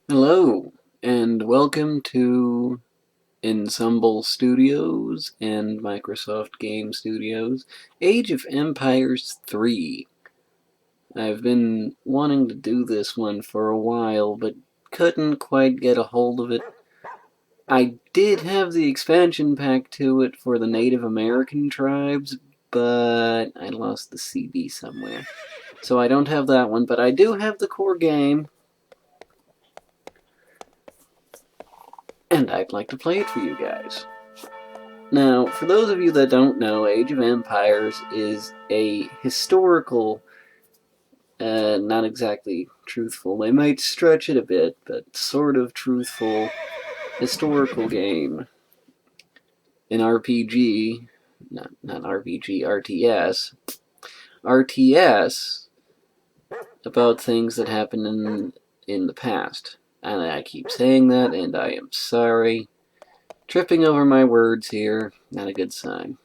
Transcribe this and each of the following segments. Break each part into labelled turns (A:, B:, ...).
A: Hello, and welcome to Ensemble Studios and Microsoft Game Studios Age of Empires 3. I've been wanting to do this one for a while, but couldn't quite get a hold of it. I did have the expansion pack to it for the Native American tribes, but I lost the CD somewhere. So I don't have that one, but I do have the core game, and I'd like to play it for you guys. Now, for those of you that don't know, Age of Empires is a historical, not exactly truthful, they might stretch it a bit, but sort of truthful historical game. An RPG, not RPG, RTS. RTS about things that happened in the past. And I keep saying that, and I am sorry. Tripping over my words here, not a good sign.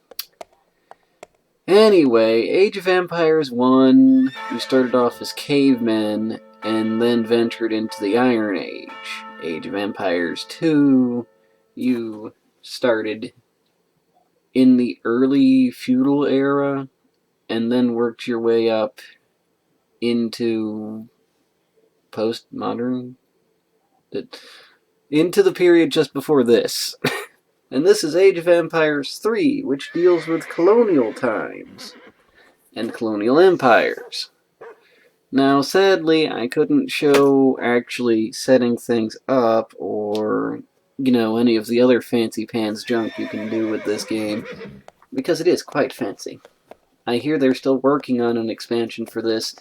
A: Anyway, Age of Empires 1, you started off as cavemen and then ventured into the Iron Age. Age of Empires 2, you started in the early feudal era and then worked your way up into postmodern, into the period just before this. And this is Age of Empires 3, which deals with colonial times and colonial empires. Now, sadly, I couldn't show actually setting things up or, any of the other fancy pants junk you can do with this game, because it is quite fancy. I hear they're still working on an expansion for this,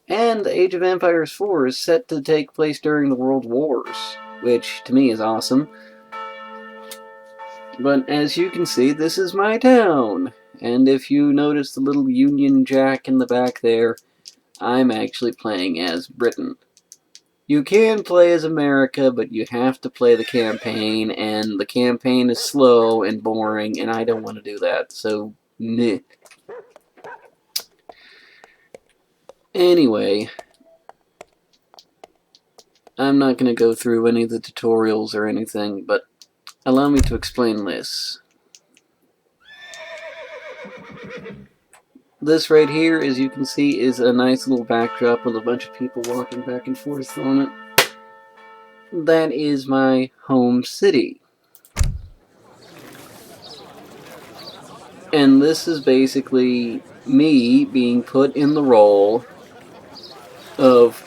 A: and Age of Empires 4 is set to take place during the World Wars, which to me is awesome. But as you can see, this is my town, and if you notice the little Union Jack in the back there, I'm actually playing as Britain. You can play as America, but you have to play the campaign, and the campaign is slow and boring, and I don't want to do that, so meh. Anyway, I'm not going to go through any of the tutorials or anything, but allow me to explain this. This right here, as you can see, is a nice little backdrop with a bunch of people walking back and forth on it. That is my home city. And this is basically me being put in the role of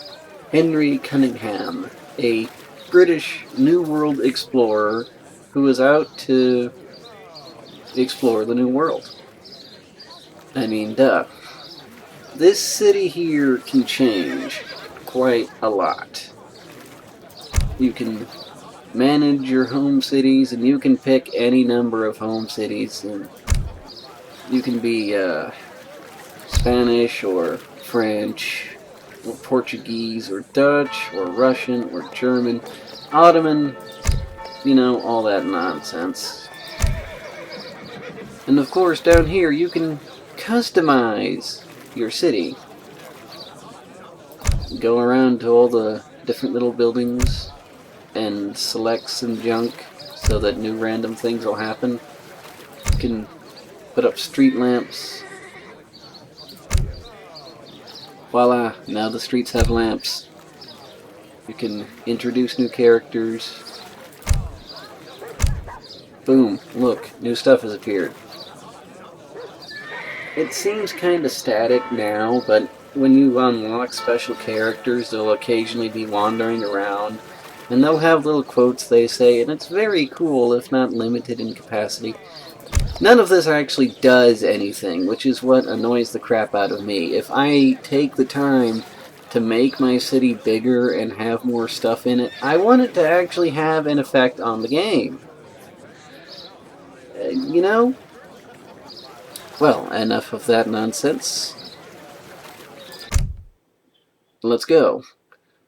A: Henry Cunningham, a British New World explorer who is out to explore the New World. I mean, duh. This city here can change quite a lot. You can manage your home cities, and you can pick any number of home cities, and you can be Spanish or French or Portuguese or Dutch or Russian or German, Ottoman, all that nonsense. And of course, down here you can customize your city. Go around to all the different little buildings and select some junk so that new random things will happen. You can put up street lamps. Voila, now the streets have lamps. You can introduce new characters. Boom, look, new stuff has appeared. It seems kinda static now, but when you unlock special characters, they'll occasionally be wandering around, and they'll have little quotes they say, and it's very cool, if not limited in capacity. None of this actually does anything, which is what annoys the crap out of me. If I take the time to make my city bigger and have more stuff in it, I want it to actually have an effect on the game. You know? Well, enough of that nonsense. Let's go.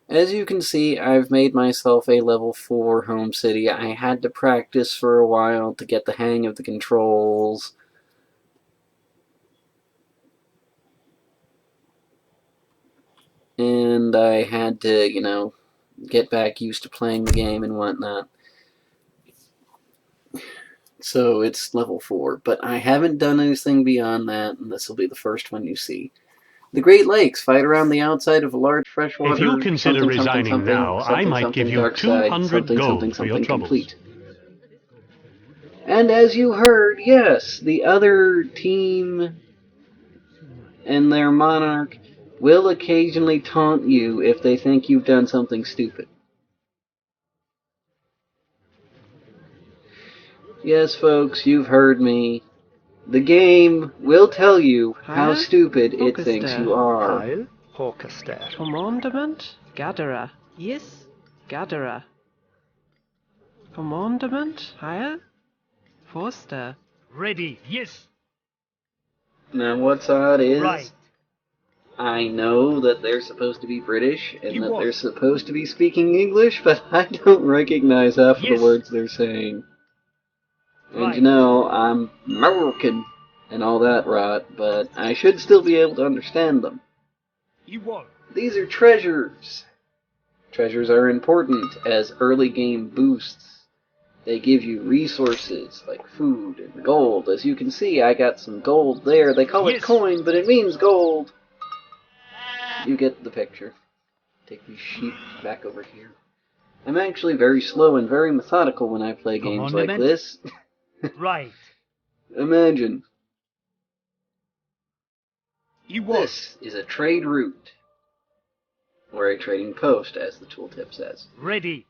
A: As you can see, I've made myself a level 4 home city. I had to practice for a while to get the hang of the controls. And I had to, get back used to playing the game and whatnot. So it's level 4, but I haven't done anything beyond that, and this will be the first one you see. The Great Lakes fight around the outside of a large freshwater.
B: If you consider resigning now, I might give you 200 gold for your troubles.
A: Complete. And as you heard, yes, the other team and their monarch will occasionally taunt you if they think you've done something stupid. Yes, folks, you've heard me. The game will tell you how stupid it thinks you are.
C: Heil, Hawkester.
D: Commandment, Gatherer. Yes, Gatherer. Commandment, Heil, Forster.
B: Ready, yes.
A: Now, what's odd is,
B: Right.
A: I know that they're supposed to be British and that they're supposed to be speaking English, but I don't recognize half of the words they're saying. And you know, I'm American and all that rot, but I should still be able to understand them. These are treasures. Treasures are important as early game boosts. They give you resources like food and gold. As you can see, I got some gold there. They call it coin, but it means gold. You get the picture. Take these sheep back over here. I'm actually very slow and very methodical when I play games like this.
B: Right.
A: Imagine. This is a trade route, or a trading post, as the tooltip says.
B: Ready.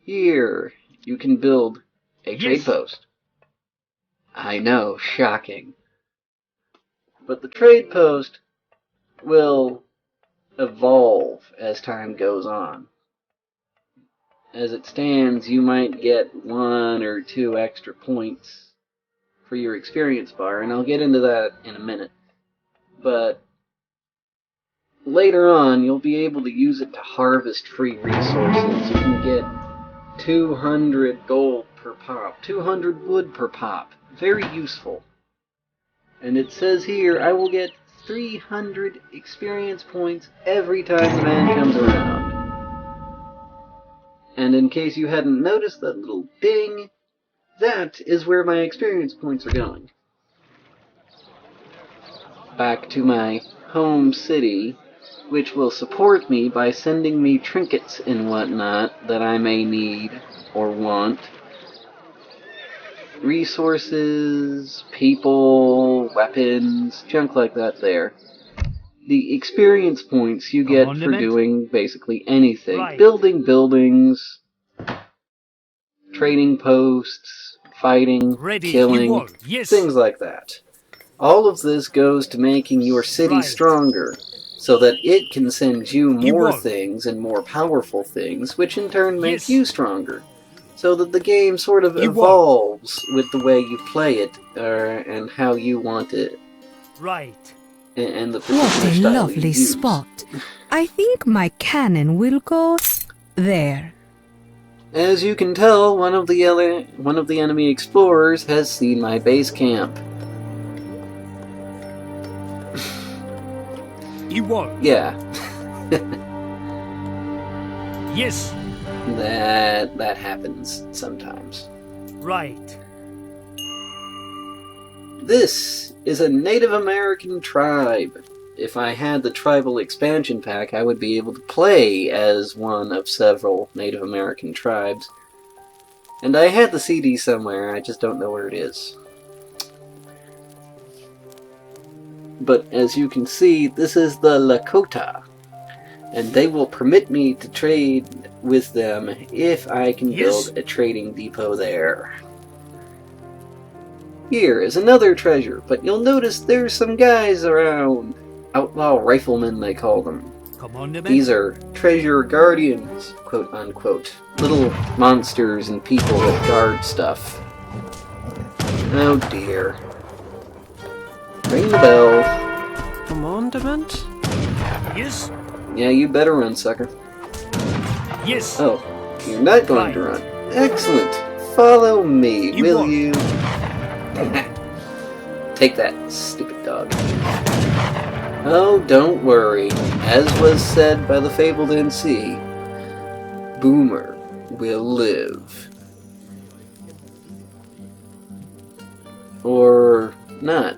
A: Here, you can build a trade post. I know, shocking. But the trade post will evolve as time goes on. As it stands, you might get 1 or 2 extra points for your experience bar, and I'll get into that in a minute. But later on, you'll be able to use it to harvest free resources. You can get 200 gold per pop, 200 wood per pop. Very useful. And it says here, I will get 300 experience points every time the man comes around. And in case you hadn't noticed that little ding, that is where my experience points are going. Back to my home city, which will support me by sending me trinkets and whatnot that I may need or want. Resources, people, weapons, junk like that there. The experience points you get for doing basically anything.
B: Right.
A: Building buildings, trading posts, fighting, killing, things like that. All of this goes to making your city stronger, so that it can send you more things and more powerful things, which in turn make you stronger. So that the game sort of evolves with the way you play it, and how you want it.
B: Right.
A: And the
E: What a lovely spot. I think my cannon will go there.
A: As you can tell, one of the enemy explorers has seen my base camp. Yeah.
B: Yes.
A: That happens sometimes.
B: Right.
A: This is a Native American tribe. If I had the tribal expansion pack, I would be able to play as one of several Native American tribes. And I had the CD somewhere, I just don't know where it is. But as you can see, this is the Lakota. And they will permit me to trade with them if I can build a trading depot there. Here is another treasure, but you'll notice there's some guys around. Outlaw riflemen, they call them. These are treasure guardians, quote unquote. Little monsters and people that guard stuff. Oh dear. Ring the bell.
D: Commandment?
B: Yes.
A: Yeah, you better run, sucker.
B: Yes.
A: Oh, you're not going to run. Excellent. Follow me, will you? Take that, stupid dog. Oh, don't worry. As was said by the fabled NC, Boomer will live. Or not.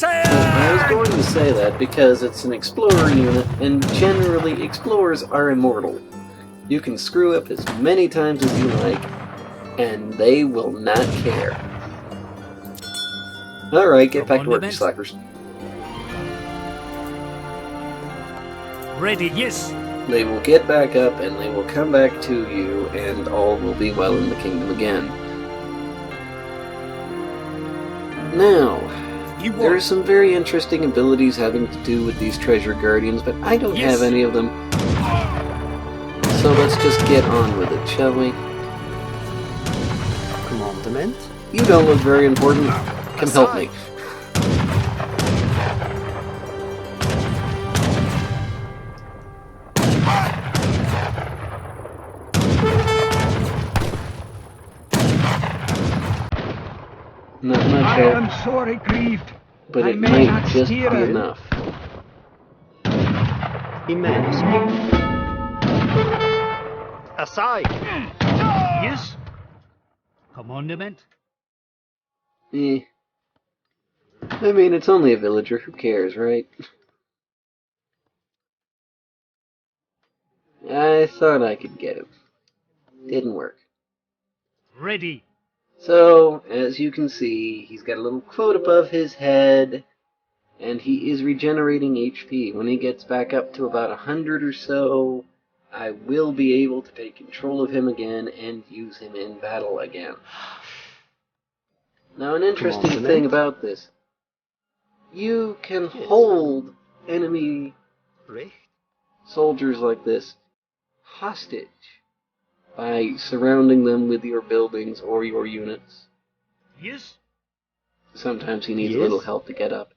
A: I was going to say that because it's an explorer unit, and generally explorers are immortal. You can screw up as many times as you like, and they will not care. Alright, get back to work, you slackers.
C: Ready, yes.
A: They will get back up, and they will come back to you, and all will be well in the kingdom again. Now, there are some very interesting abilities having to do with these treasure guardians, but I don't have any of them. So let's just get on with it, shall we?
F: Commandment?
A: You don't look very important. Come help me. Not much help.
C: I am sorry grieved.
A: But it might just be enough.
F: Immense. Aside.
C: Yes. Commandment.
A: I mean, it's only a villager. Who cares, right? I thought I could get him. Didn't work.
C: Ready.
A: So, as you can see, he's got a little quote above his head, and he is regenerating HP. When he gets back up to about 100 or so, I will be able to take control of him again and use him in battle again. Now, an interesting thing about this, you can hold enemy soldiers like this hostage by surrounding them with your buildings or your units.
C: Yes.
A: Sometimes he needs a little help to get up.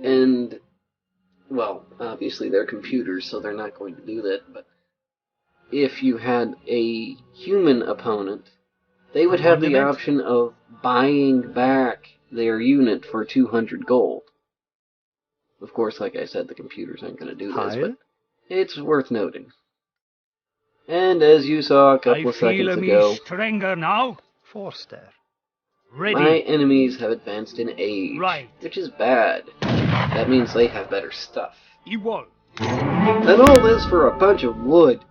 A: And, well, obviously they're computers, so they're not going to do that, but if you had a human opponent, they would have the option of buying back their unit for 200 gold. Of course, like I said, the computers aren't going to do this, but it's worth noting. And as you saw a couple of seconds ago,
C: stronger now.
F: Forster.
C: Ready.
A: My enemies have advanced in age, which is bad. That means they have better stuff.
C: Evolve.
A: And all this for a bunch of wood.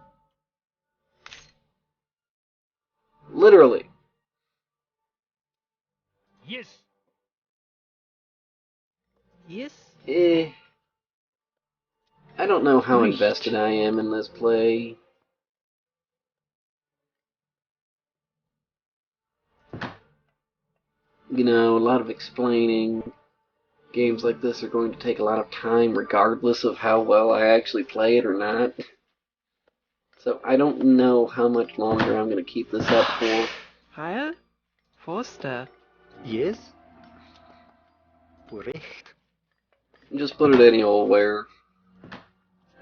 A: Literally.
C: Yes.
D: Yes.
A: I don't know how invested I am in this play. You know, a lot of explaining. Games like this are going to take a lot of time regardless of how well I actually play it or not. So I don't know how much longer I'm going to keep this up for.
D: Heil? Forster.
F: Yes. Recht.
A: Just put it any old where.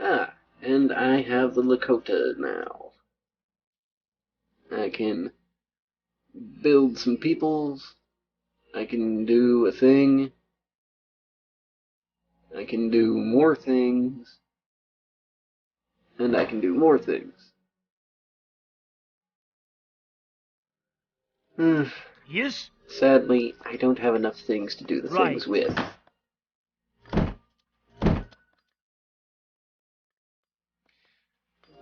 A: Ah, and I have the Lakota now. I can build some peoples. I can do a thing. I can do more things. And I can do more things.
C: Yes.
A: Sadly, I don't have enough things to do the things with.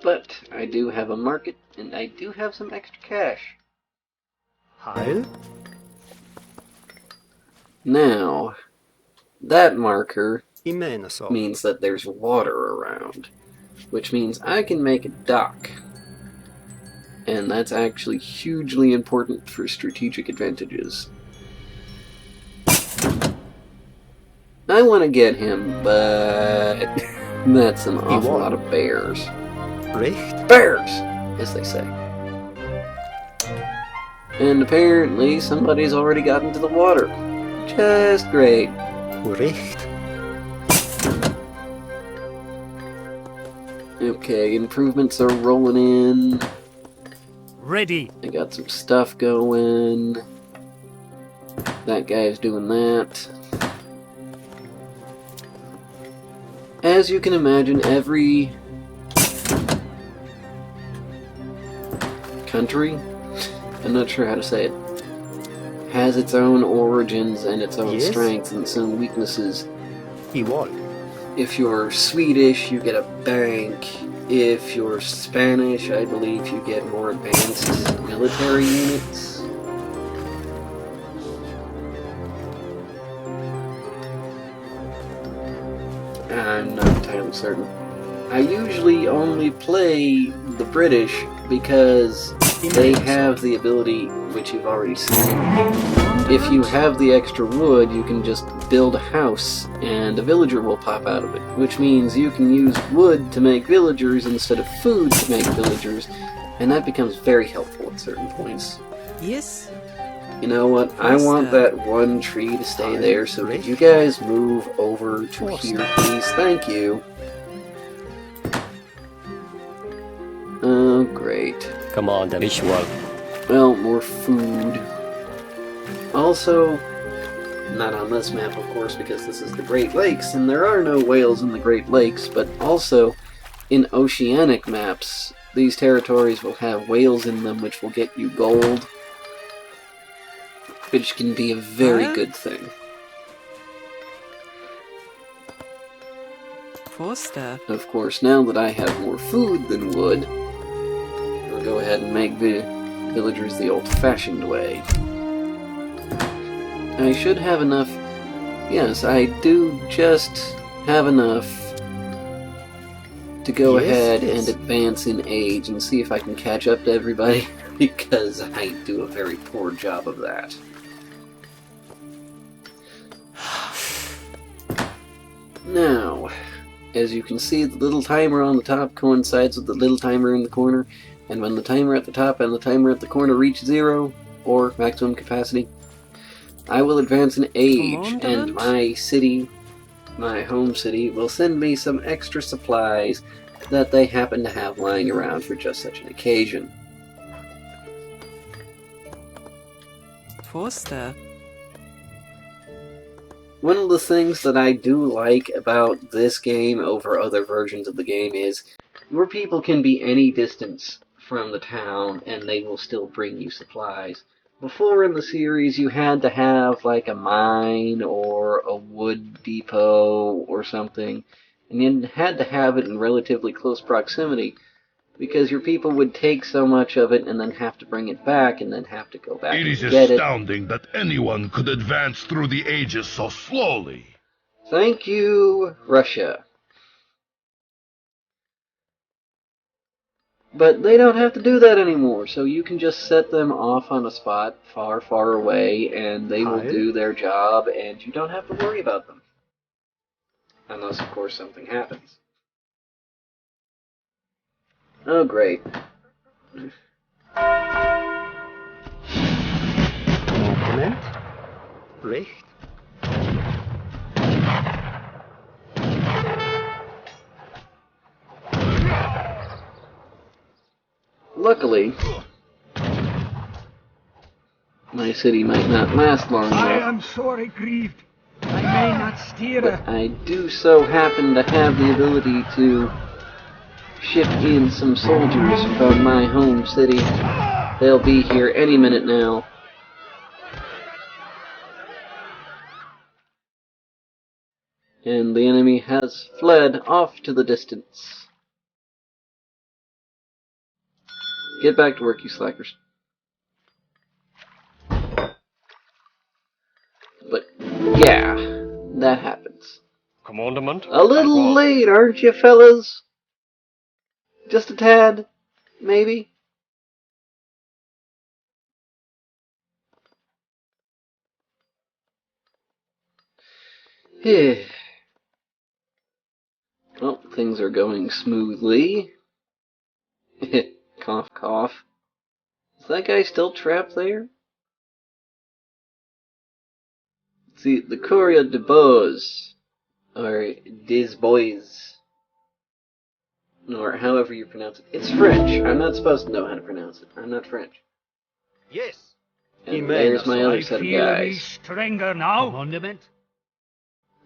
A: But I do have a market, and I do have some extra cash.
F: Heil?
A: Now, that marker
F: Immenso.
A: means that there's water around, which means I can make a dock. And that's actually hugely important for strategic advantages. I want to get him, but that's an awful lot of bears.
F: Recht?
A: Bears, as they say. And apparently somebody's already gotten to the water. Just great.
F: Recht?
A: Okay, improvements are rolling in.
C: Ready.
A: I got some stuff going. That guy's doing that. As you can imagine, every country, I'm not sure how to say it, has its own origins and its own strengths and its own weaknesses.
F: Igual.
A: If you're Swedish, you get a bank. If you're Spanish, I believe you get more advanced military units. I'm not entirely certain. I usually only play the British because they have the ability, which you've already seen. If you have the extra wood, you can just build a house and a villager will pop out of it, which means you can use wood to make villagers instead of food to make villagers, and that becomes very helpful at certain points.
D: Yes.
A: You know what? I want that one tree to stay there, so could you guys move over to here, please? Thank you. Oh, great.
G: Come on, the visual.
A: Well, more food. Also, not on this map, of course, because this is the Great Lakes, and there are no whales in the Great Lakes, but also in oceanic maps, these territories will have whales in them, which will get you gold, which can be a very good thing.
D: Forster.
A: Of course, now that I have more food than wood, I'll go ahead and make the villagers the old-fashioned way. I should have enough. Yes, I do just have enough to go ahead and advance in age and see if I can catch up to everybody, because I do a very poor job of that. Now, as you can see, the little timer on the top coincides with the little timer in the corner, and when the timer at the top and the timer at the corner reach 0, or maximum capacity, I will advance in age, and my city, my home city, will send me some extra supplies that they happen to have lying around for just such an occasion.
D: Forster.
A: One of the things that I do like about this game over other versions of the game is your people can be any distance from the town and they will still bring you supplies. Before in the series you had to have like a mine or a wood depot or something, and you had to have it in relatively close proximity because your people would take so much of it and then have to bring it back and then have to go back and get it.
H: It is astounding that anyone could advance through the ages so slowly.
A: Thank you, Russia. But they don't have to do that anymore, so you can just set them off on a spot far, far away, and they will do their job, and you don't have to worry about them. Unless, of course, something happens. Oh, great.
F: Moment. Recht.
A: Luckily, my city might not last long enough.
C: I am sorely grieved. I may not steer.
A: But I do so happen to have the ability to ship in some soldiers from my home city. They'll be here any minute now. And the enemy has fled off to the distance. Get back to work, you slackers. But, yeah, that happens.
G: Commandment.
A: A little late, aren't you, fellas? Just a tad, maybe? Well, things are going smoothly. Cough, cough. Is that guy still trapped there? See, the Courier de Bois, or des Bois, or however you pronounce it. It's French. I'm not supposed to know how to pronounce it. I'm not French.
F: Yes.
A: And there's my other set of
C: I feel me
A: guys.
C: stronger now.
F: Commandment?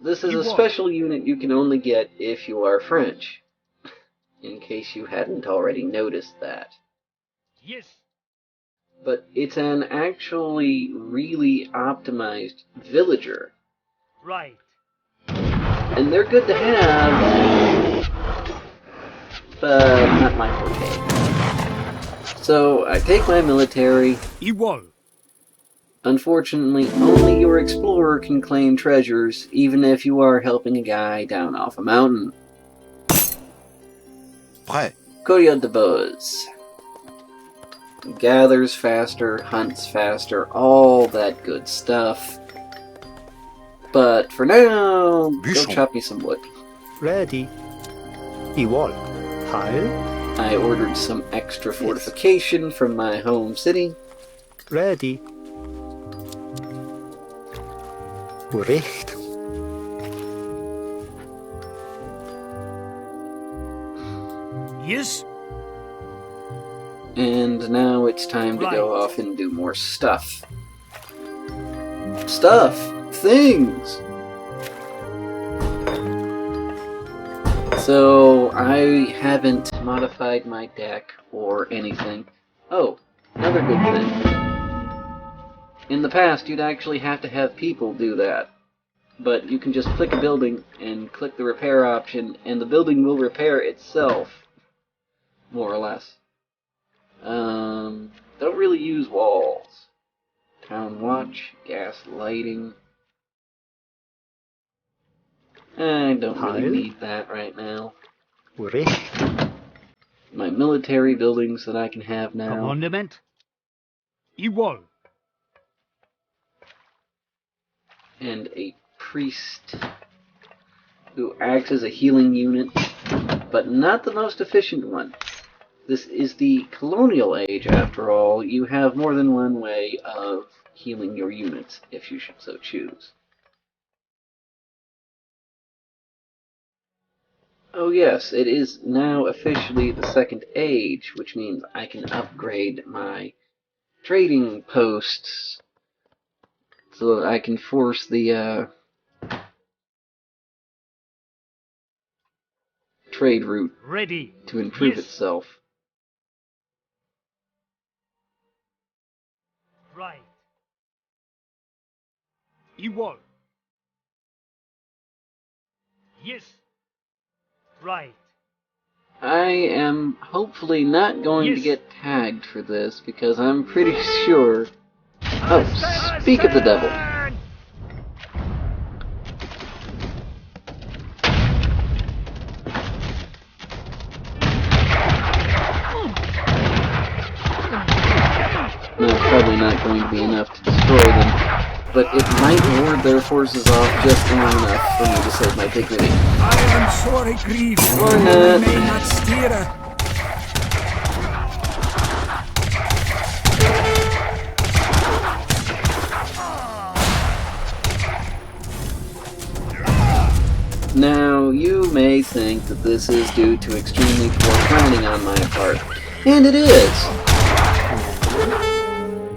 A: This is a special unit you can only get if you are French, in case you hadn't already noticed that.
C: Yes.
A: But it's an actually really optimized villager.
C: Right.
A: And they're good to have, but not my forte. So I take my military.
C: Igual.
A: Unfortunately, only your explorer can claim treasures, even if you are helping a guy down off a mountain.
I: Prêt.
A: Coyote de Buzz. Gathers faster, hunts faster, all that good stuff. But for now, go chop me some wood.
F: Ready. Igual. Heil.
A: I ordered some extra fortification from my home city.
F: Ready. Recht.
C: Yes.
A: And now it's time to go off and do more stuff. Stuff! Things! So, I haven't modified my deck or anything. Oh, another good thing. In the past, you'd actually have to have people do that. But you can just click a building and click the repair option, and the building will repair itself. More or less. Don't really use walls. Town watch, gas lighting. I don't really need that right now.
F: Recht.
A: My military buildings that I can have now.
C: Commandment. Igual.
A: And a priest who acts as a healing unit, but not the most efficient one. This is the colonial age, after all. You have more than one way of healing your units, if you should so choose. Oh yes, it is now officially the second age, which means I can upgrade my trading posts so that I can force the trade route to improve itself.
C: Right. Igual. Yes. Right.
A: I am hopefully not going to get tagged for this because I'm pretty sure... Oh, speak of the devil. No, probably not going to be enough to destroy them, but it might ward their forces off just long enough for me to save my dignity.
C: I am sorry, grief.
A: Or not.
C: I may not steer her.
A: Now, you may think that this is due to extremely poor planning on my part, and it is.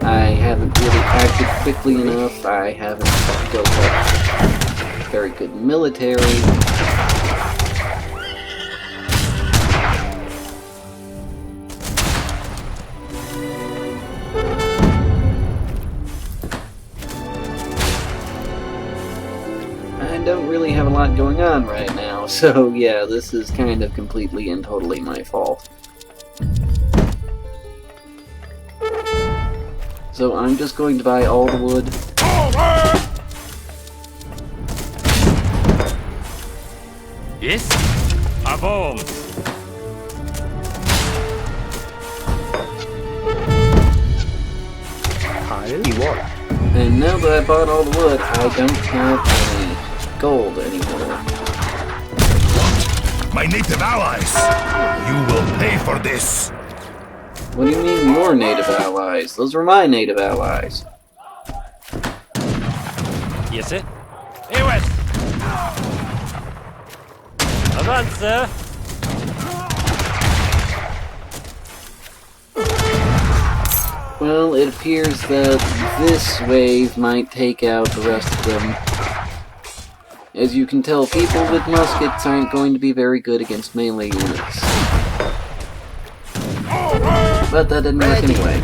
A: I haven't really acted quickly enough, I haven't built up very good military. I don't really have a lot going on right now, so yeah, this is kind of completely and totally my fault. So I'm just going to buy all the wood.
G: Yes? Avon!
F: Igual.
A: And now that I bought all the wood, I don't have any gold anymore.
H: My native allies! You will pay for this!
A: What do you mean, your native allies? Those were my native allies.
G: Yes, sir. Hey, West! Avance, sir!
A: Well, it appears that this wave might take out the rest of them. As you can tell, people with muskets aren't going to be very good against melee units. But that didn't work anyway.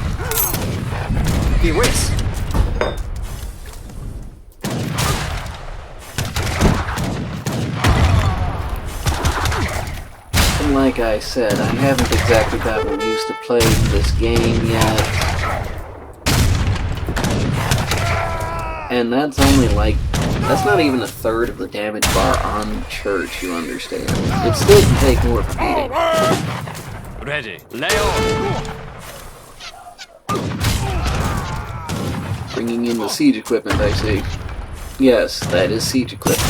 F: He whiz.
A: And like I said, I haven't exactly gotten used to playing this game yet. And that's only like, that's not even a third of the damage bar on Church, you understand. It still can take more for beating.
G: Ready. Lay on.
A: Bringing in the siege equipment, I see. Yes, that is siege equipment.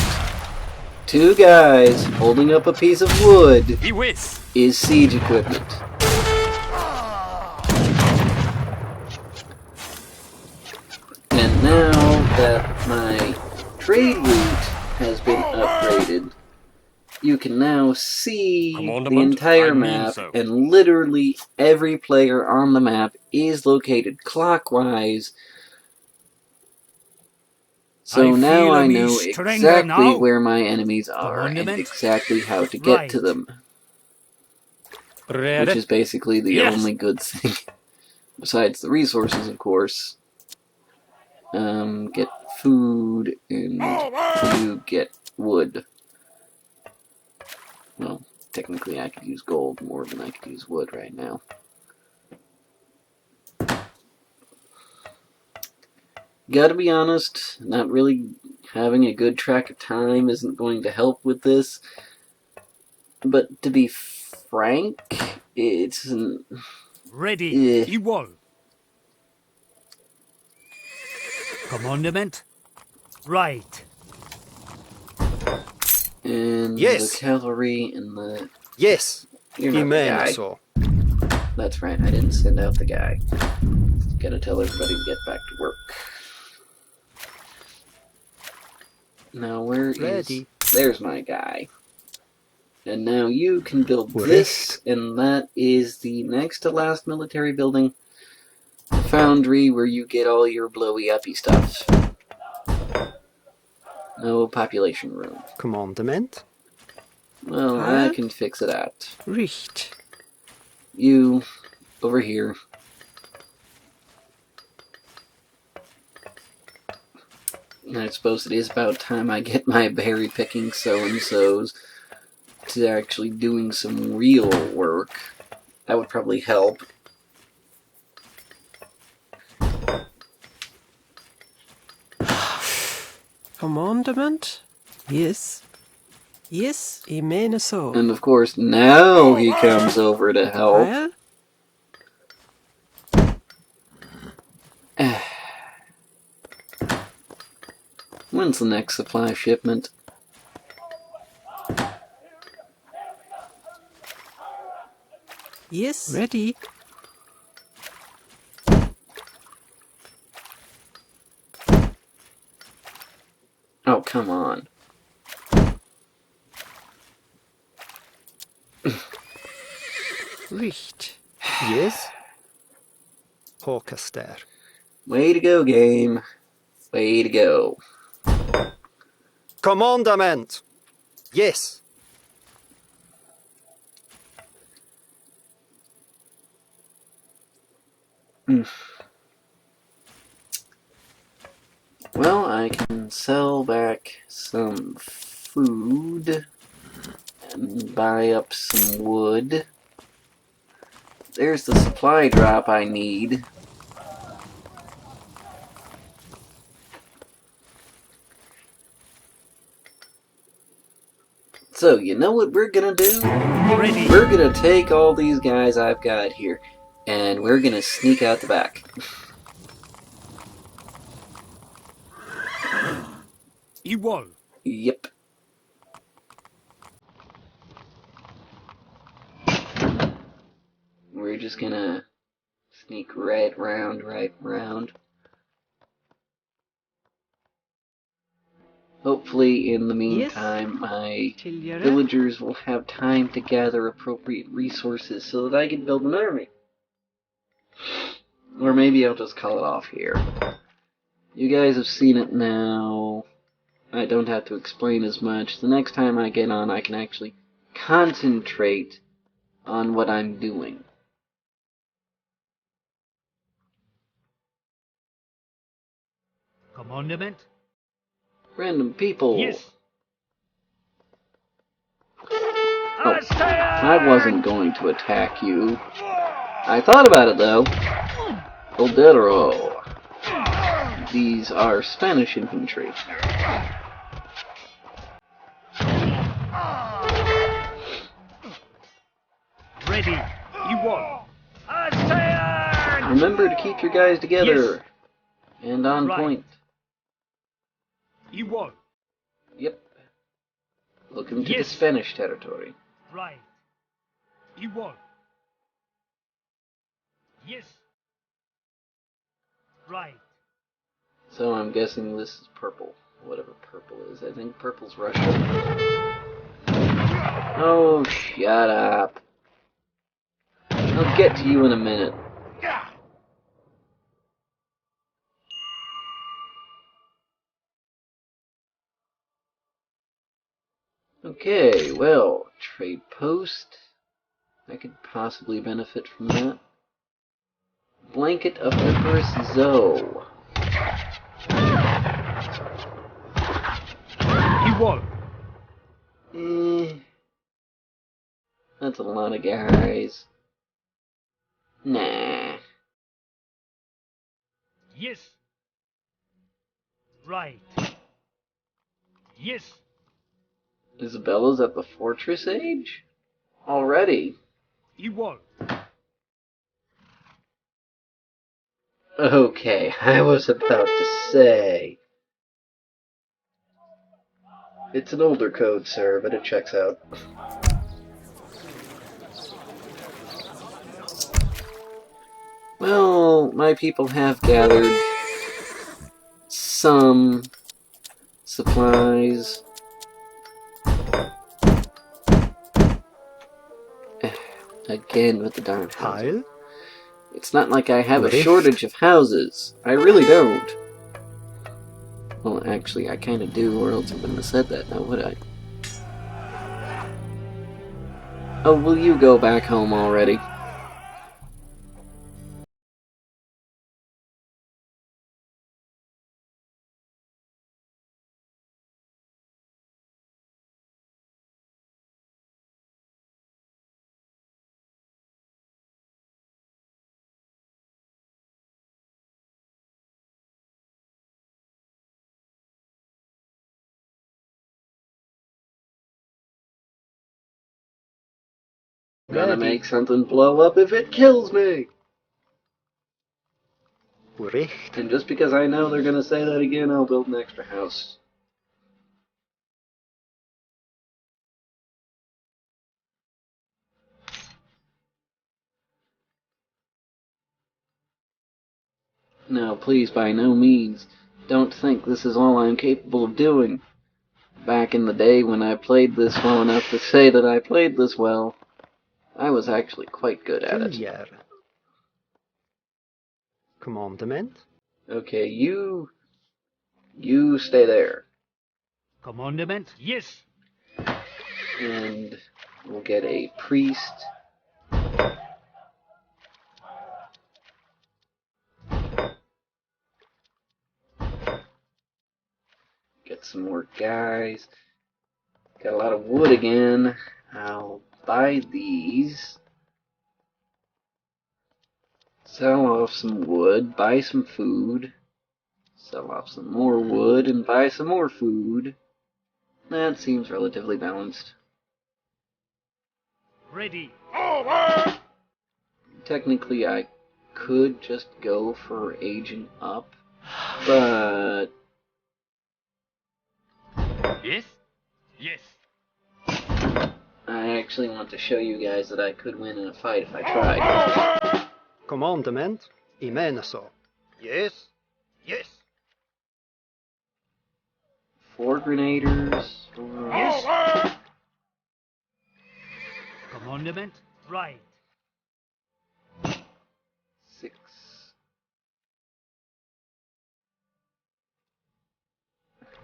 A: 2 guys holding up a piece of wood
G: He whiz.
A: is siege equipment. And now that my trade route has been upgraded, you can now see the
G: Commandment,
A: entire
G: I mean
A: map,
G: so.
A: and literally every player on the map is located clockwise. So
C: I
A: now
C: feel
A: I
C: me
A: know
C: stronger
A: exactly
C: now.
A: where my enemies are and
C: Commandment.
A: exactly how to get to
C: Right.
A: them, which
G: Ready.
A: is basically the
G: Yes.
A: only good thing. Besides the resources, of course. Get food, and you get wood. Well, technically I could use gold more than I could use wood right now. Gotta be honest, not really having a good track of time isn't going to help with this. But to be frank, it's an...
C: Ready.
A: Eh.
C: Equal. Commandment. Right.
A: And
F: Yes.
A: the cavalry and the...
F: Yes.
A: You're
F: He
A: not the
F: meant
A: guy.
F: so.
A: That's right, I didn't send out the guy. Gotta tell everybody to get back to work. Now where is...
F: Ready.
A: There's my guy. And now you can build
F: Ready.
A: this, and that is the next to last military building. The foundry where you get all your blowy-uppy stuff. No population room.
F: Commandment.
A: Well, I can fix it out.
D: Richt.
A: You, over here. I suppose it is about time I get my berry picking so-and-sos to actually doing some real work. That would probably help.
D: Commandment? Yes. Yes, I mene så.
A: And of course, now he comes over to help.
D: Fire?
A: When's the next supply shipment?
D: Yes. Ready.
A: Oh, come on.
D: Richt.
F: Yes. Håkaster.
A: Way to go, game. Way to go.
F: Commandment. Yes.
A: Well, I can sell back some food and buy up some wood. There's the supply drop I need. So, you know what we're gonna do?
C: Ready.
A: We're gonna take all these guys I've got here, and we're gonna sneak out the back.
C: Equal.
A: Yep. We're just gonna sneak right round. Hopefully, in the meantime, my
D: Tiljare.
A: villagers will have time to gather appropriate resources so that I can build an army. Or maybe I'll just call it off here. You guys have seen it now. I don't have to explain as much. The next time I get on, I can actually concentrate on what I'm doing.
C: Commandment?
A: Random people.
C: Yes.
A: Oh, I wasn't going to attack you. I thought about it though. Soldado. These are Spanish infantry.
C: Ready. You won. Stand!
A: Remember to keep your guys together.
C: Yes.
A: And on
C: Right.
A: point.
C: You won.
A: Yep. Welcome to
C: Yes.
A: the Spanish territory.
C: Right. You won. Yes. Right.
A: So I'm guessing this is purple. Whatever purple is. I think purple's Russia. Oh, shut up. I'll get to you in a minute. Okay, well, trade post. I could possibly benefit from that. Blanket of Empress Zoe.
C: You won.
A: That's a lot of guys. Nah.
C: Yes. Right. Yes.
A: Isabella's at the fortress age? Already?
C: You won.
A: Okay, I was about to say. It's an older code, sir, but it checks out. Well, my people have gathered some supplies. Again with the darn houses.
F: Heil?
A: It's not like I have a
F: Recht.
A: shortage of houses. I really don't. Well, actually, I kind of do, or else I wouldn't have said that, now would I? Oh, will you go back home already? Gonna make something blow up if it kills me!
F: Recht.
A: And just because I know they're gonna say that again, I'll build an extra house. Now, please, by no means, don't think this is all I'm capable of doing. Back in the day when I played this well enough to say that I played this well, I was actually quite good at it.
F: Viljar. Commandment?
A: Okay, you stay there.
C: Commandment? Yes.
A: And we'll get a priest. Get some more guys. Got a lot of wood again. I'll buy these. Sell off some wood, buy some food. Sell off some more wood and buy some more food. That seems relatively balanced.
C: Ready.
A: Technically, I could just go for aging up, but
G: Yes? Yes.
A: I actually want to show you guys that I could win in a fight if I tried.
F: Commandment? Imeneso. Yes? Yes.
A: 4 grenaders.
C: Yes. Commandment? Right.
A: 6.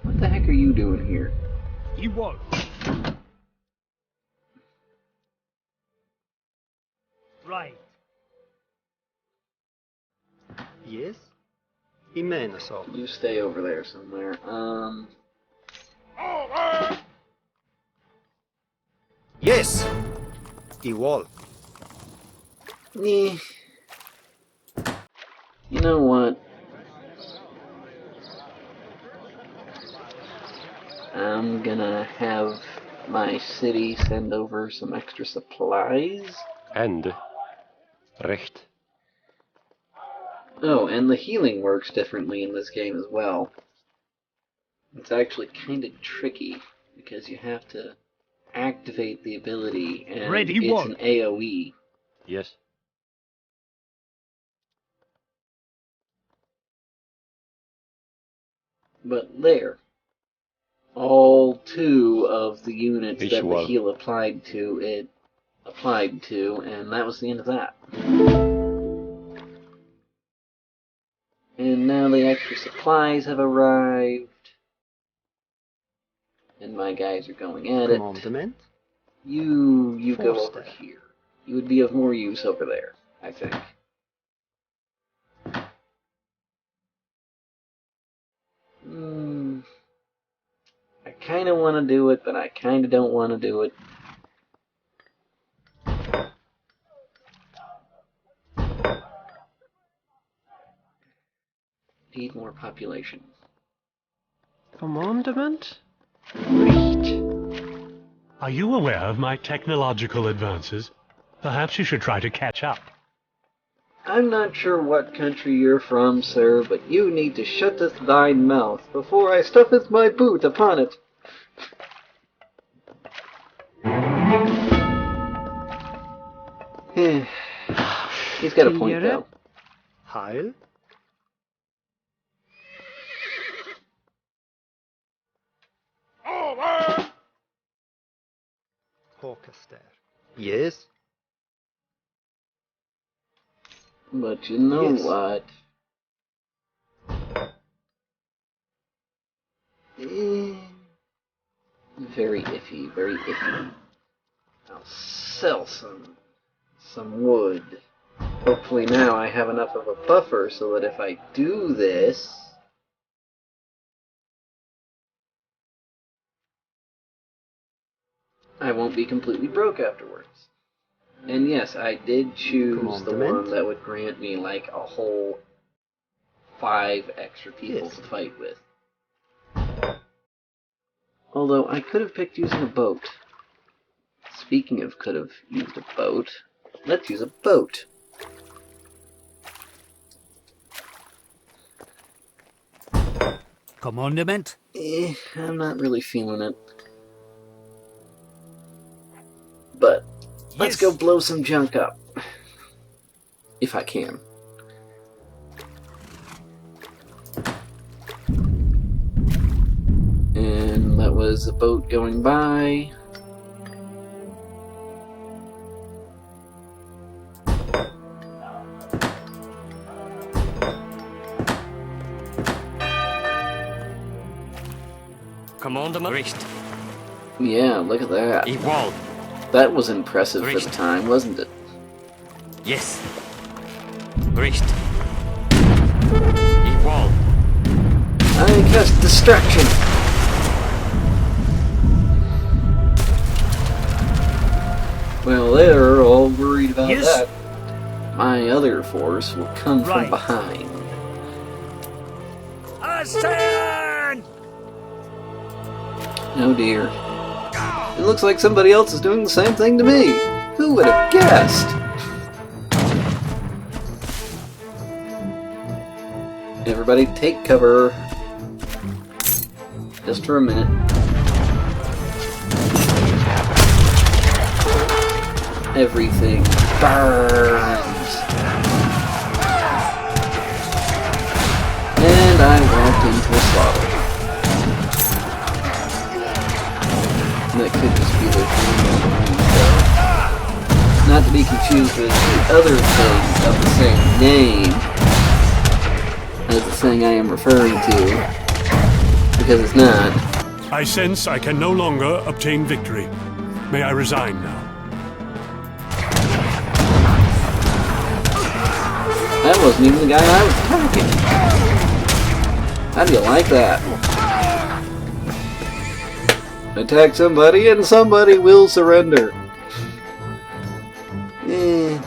A: What the heck are you doing here?
C: You won't. Right.
F: Yes. I mener så.
A: You stay over there somewhere.
F: Yes! I wall.
A: Eh. You know what? I'm gonna have my city send over some extra supplies.
I: And recht.
A: Oh, and the healing works differently in this game as well. It's actually kind of tricky, because you have to activate the ability, and it's an AoE.
I: Yes.
A: But there. All 2 of the units that the heal applied to, and that was the end of that. And now the extra supplies have arrived. And my guys are going at it.
F: Commandement.
A: You go over here. You would be of more use over there, I think. I kind of want to do it, but I kind of don't want to do it. Need more population.
D: Commandment?
B: Are you aware of my technological advances? Perhaps you should try to catch up.
A: I'm not sure what country you're from, sir, but you need to shutteth thine mouth before I stuffeth my boot upon it. He's got a point, though.
F: Heil. Håkaster. Yes.
A: But you know what? Very iffy, very iffy. I'll sell some wood. Hopefully now I have enough of a buffer so that if I do this, I won't be completely broke afterwards. And yes, I did choose the one that would grant me like a whole 5 extra people to fight with. Although I could have picked using a boat. Speaking of could have used a boat, let's use a boat.
C: Commandment?
A: I'm not really feeling it. But let's go blow some junk up. If I can. And that was a boat going by.
I: Commandment. Recht.
A: Yeah, look at that.
I: Equal.
A: That was impressive for the time, wasn't it?
I: Yes. Recht. Equal.
A: I cast distraction. Well, they're all worried about that. My other force will come from behind. Oh dear. It looks like somebody else is doing the same thing to me. Who would have guessed? Everybody take cover. Just for a minute. Everything burns. And I walked into a slaughter. That could just be the dream. Not to be confused with the other thing of the same name as the thing I am referring to. because it's not.
B: I sense I can no longer obtain victory. May I resign now?
A: That wasn't even the guy I was attacking. How do you like that? Attack somebody and somebody will surrender. This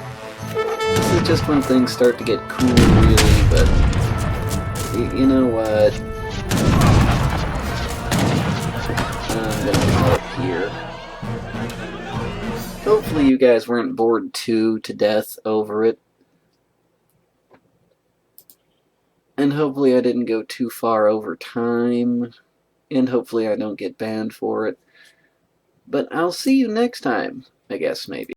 A: is just when things start to get cool, really, but you know what? I'm gonna call it here. Hopefully you guys weren't bored too to death over it. And hopefully I didn't go too far over time. And hopefully I don't get banned for it. But I'll see you next time, I guess, maybe.